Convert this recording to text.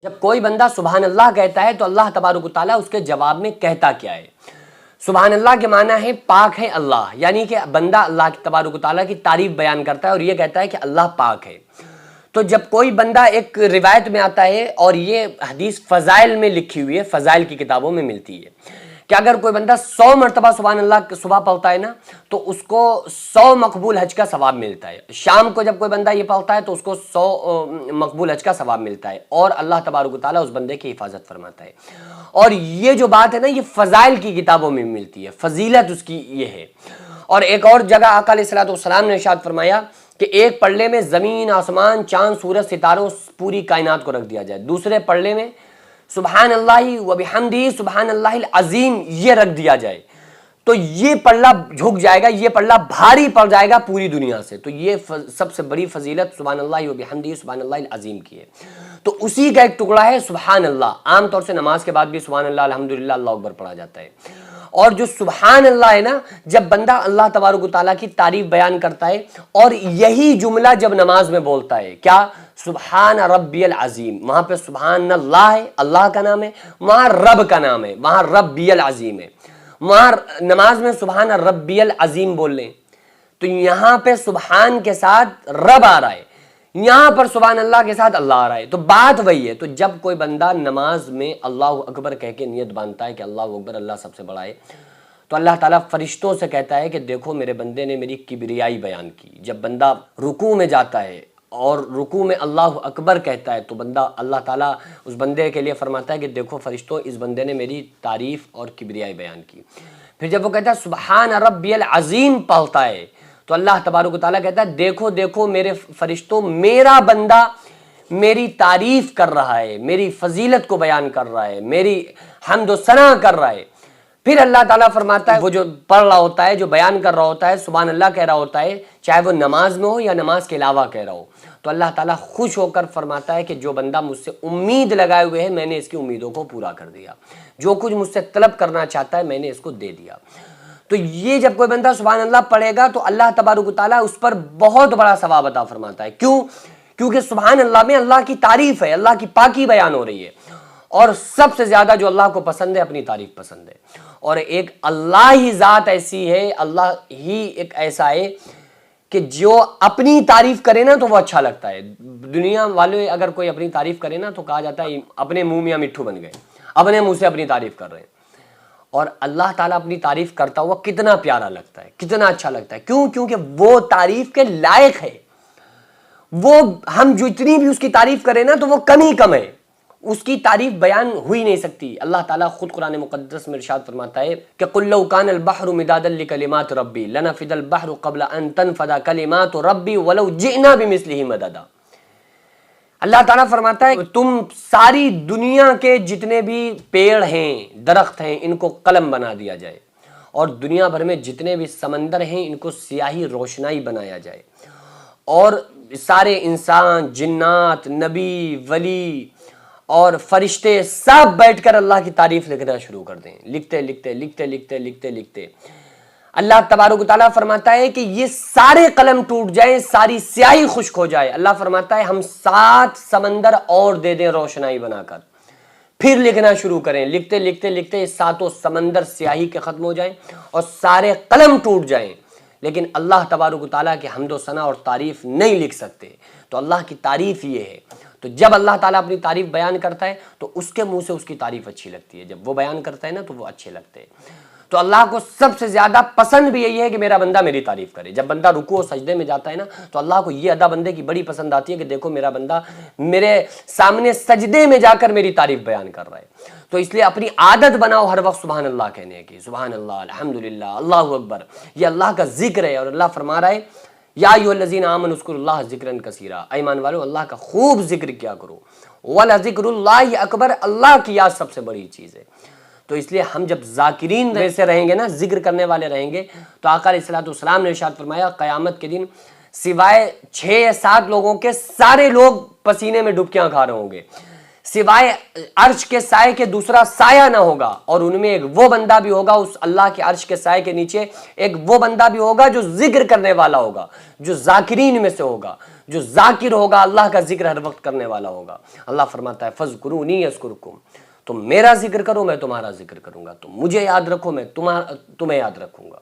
جب کوئی بندہ سبحان اللہ کہتا ہے تو اللہ تبارک و تعالیٰ اس کے جواب میں کہتا کیا ہے؟ سبحان اللہ کے معنی ہے پاک ہے اللہ، یعنی کہ بندہ اللہ تبارک و تعالیٰ کی تعریف بیان کرتا ہے اور یہ کہتا ہے کہ اللہ پاک ہے۔ تو جب کوئی بندہ، ایک روایت میں آتا ہے اور یہ حدیث فضائل میں لکھی ہوئی ہے، فضائل کی کتابوں میں ملتی ہے کہ اگر کوئی بندہ 100 مرتبہ سبحان اللہ صبح پڑھتا ہے نا تو اس کو 100 مقبول حج کا ثواب ملتا ہے۔ شام کو جب کوئی بندہ یہ پڑھتا ہے تو اس کو 100 مقبول حج کا ثواب ملتا ہے، اور اللہ تبارک و تعالیٰ اس بندے کی حفاظت فرماتا ہے۔ اور یہ جو بات ہے نا، یہ فضائل کی کتابوں میں ملتی ہے، فضیلت اس کی یہ ہے۔ اور ایک اور جگہ آقا علیہ الصلوۃ والسلام نے ارشاد فرمایا کہ ایک پلڑے میں زمین، آسمان، چاند، سورج، ستاروں، پوری کائنات کو رکھ دیا جائے، دوسرے پلڑے میں سبحان اللہ و بحمدہ سبحان اللہ العظیم یہ رکھ دیا جائے، تو یہ پلڑا جھک جائے گا، یہ پلڑا بھاری پڑ جائے گا پوری دنیا سے۔ تو یہ سب سے بڑی فضیلت سبحان اللہ و بحمدہ سبحان اللہ العظیم کی ہے۔ تو اسی کا ایک ٹکڑا ہے سبحان اللہ۔ عام طور سے نماز کے بعد بھی سبحان اللہ، الحمدللہ، اللہ اکبر پڑھا جاتا ہے۔ اور جو سبحان اللہ ہے نا، جب بندہ اللہ تبارک و تعالیٰ کی تعریف بیان کرتا ہے اور یہی جملہ جب نماز میں بولتا ہے، کیا؟ سبحان ربی العظیم، وہاں پہ سبحان اللہ ہے، اللہ کا نام ہے، وہاں رب کا نام ہے، وہاں ربی العظیم ہے، وہاں نماز میں سبحان ربی العظیم بول لیں تو یہاں پہ سبحان کے ساتھ رب آ رہا ہے، یہاں پر سبحان اللہ کے ساتھ اللہ آ رہا ہے، تو بات وہی ہے۔ تو جب کوئی بندہ نماز میں اللہ اکبر کہہ کے نیت باندھتا ہے کہ اللہ اکبر، اللہ سب سے بڑا ہے، تو اللہ تعالیٰ فرشتوں سے کہتا ہے کہ دیکھو میرے بندے نے میری کبریائی بیان کی۔ جب بندہ رکوع میں جاتا ہے اور رکوع میں اللہ اکبر کہتا ہے تو بندہ، اللہ تعالیٰ اس بندے کے لیے فرماتا ہے کہ دیکھو فرشتوں، اس بندے نے میری تعریف اور کبریائی بیان کی۔ پھر جب وہ کہتا ہے سبحان ربی العظیم پڑھتا ہے تو اللہ تبارک و تعالیٰ کہتا ہے دیکھو دیکھو میرے فرشتوں، میرا بندہ میری تعریف کر رہا ہے، میری فضیلت کو بیان کر رہا ہے، میری حمد و ثنا کر رہا ہے۔ پھر اللہ تعالیٰ فرماتا ہے وہ جو پڑھ رہا ہوتا ہے، جو بیان کر رہا ہوتا ہے، سبحان اللہ کہہ رہا ہوتا ہے، چاہے وہ نماز میں ہو یا نماز کے علاوہ کہہ رہا ہو، تو اللہ تعالیٰ خوش ہو کر فرماتا ہے کہ جو بندہ مجھ سے امید لگائے ہوئے ہے، میں نے اس کی امیدوں کو پورا کر دیا، جو کچھ مجھ سے طلب کرنا چاہتا ہے میں نے اس کو دے دیا۔ تو یہ جب کوئی بندہ سبحان اللہ پڑھے گا تو اللہ تبارک و تعالیٰ اس پر بہت بڑا ثواب عطا فرماتا ہے۔ کیوں؟ کیونکہ سبحان اللہ میں اللہ کی تعریف ہے، اللہ کی پاکی بیان ہو رہی ہے، اور سب سے زیادہ جو اللہ کو پسند ہے، اپنی تعریف پسند ہے۔ اور ایک اللہ ہی ذات ایسی ہے، اللہ ہی ایک ایسا ہے کہ جو اپنی تعریف کرے نا تو وہ اچھا لگتا ہے۔ دنیا والے اگر کوئی اپنی تعریف کرے نا تو کہا جاتا ہے اپنے منہ میاں مٹھو بن گئے، اپنے منہ سے اپنی تعریف کر رہے ہیں۔ اور اللہ تعالیٰ اپنی تعریف کرتا ہوا کتنا پیارا لگتا ہے، کتنا اچھا لگتا ہے۔ کیوں؟ کیونکہ وہ تعریف کے لائق ہے۔ وہ ہم جتنی بھی اس کی تعریف کریں نا تو وہ کم ہی کم ہے، اس کی تعریف بیان ہوئی نہیں سکتی۔ اللہ تعالیٰ خود قرآن مقدس میں ارشاد فرماتا ہے کہ قُلْ لَوْ كَانَ الْبَحْرُ مِدَادًا لِكَلِمَاتِ رَبِّي لَنَفِدَ الْبَحْرُ قَبْلَ أَن تَنفَدَ كَلِمَاتُ رَبِّي وَلَوْ جِئْنَا بِمِثْلِهِ مَدَدًا۔ اللہ تعالیٰ فرماتا ہے تم ساری دنیا کے جتنے بھی پیڑ ہیں، درخت ہیں، ان کو قلم بنا دیا جائے، اور دنیا بھر میں جتنے بھی سمندر ہیں ان کو سیاہی روشنائی بنایا جائے، اور سارے انسان، جنات، نبی، ولی اور فرشتے سب بیٹھ کر اللہ کی تعریف لکھنا شروع کر دیں، لکھتے لکھتے لکھتے لکھتے لکھتے لکھتے اللہ تبارک و تعالیٰ فرماتا ہے کہ یہ سارے قلم ٹوٹ جائیں، ساری سیاہی خشک ہو جائے، اللہ فرماتا ہے ہم 7 سمندر اور دے دیں روشنائی بنا کر، پھر لکھنا شروع کریں، لکھتے لکھتے لکھتے 7 سمندر سیاہی کے ختم ہو جائیں اور سارے قلم ٹوٹ جائیں، لیکن اللہ تبارک و تعالیٰ کے حمد و ثنا اور تعریف نہیں لکھ سکتے۔ تو اللہ کی تعریف یہ ہے۔ تو جب اللہ تعالیٰ اپنی تعریف بیان کرتا ہے تو اس کے منہ سے اس کی تعریف اچھی لگتی ہے، جب وہ بیان کرتا ہے نا تو وہ اچھے لگتے ہیں۔ تو اللہ کو سب سے زیادہ پسند بھی یہی ہے کہ میرا بندہ میری تعریف کرے۔ جب بندہ رکوع و سجدے میں جاتا ہے نا تو اللہ کو یہ ادا بندے کی بڑی پسند آتی ہے کہ دیکھو میرا بندہ میرے سامنے سجدے میں جا کر میری تعریف بیان کر رہا ہے۔ تو اس لیے اپنی عادت بناؤ ہر وقت سبحان اللہ کہنے کی، سبحان اللہ، الحمدللہ، اللہ اکبر، یہ اللہ کا ذکر ہے۔ اور اللہ فرما رہا ہے یا ایھا الذین آمنوا اذکروا اللہ ذکرا کثیرا، ایمان والو اللہ کا خوب ذکر کیا کرو، وَلَذِکْرُ اللَّهِ اکبر، اللہ کی یاد سب سے بڑی چیز ہے۔ تو اس لیے ہم جب ذاکرین میں سے رہیں گے نا، ذکر کرنے والے رہیں گے، تو آقا علیہ الصلوۃ والسلام نے ارشاد فرمایا قیامت کے دن سوائے 6 یا 7 لوگوں کے سارے لوگ پسینے میں ڈبکیاں کھا رہے ہوں گے، سوائے عرش کے سائے کے دوسرا سایہ نہ ہوگا، اور ان میں ایک وہ بندہ بھی ہوگا اس اللہ کے عرش کے سائے کے نیچے، ایک وہ بندہ بھی ہوگا جو ذکر کرنے والا ہوگا، جو ذاکرین میں سے ہوگا، جو ذاکر ہوگا، اللہ کا ذکر ہر وقت کرنے والا ہوگا۔ اللہ فرماتا ہے فَاذْكُرُونِي يَذْكُرْكُمْ، تم میرا ذکر کرو میں تمہارا ذکر کروں گا، تم مجھے یاد رکھو میں تمہیں یاد رکھوں گا۔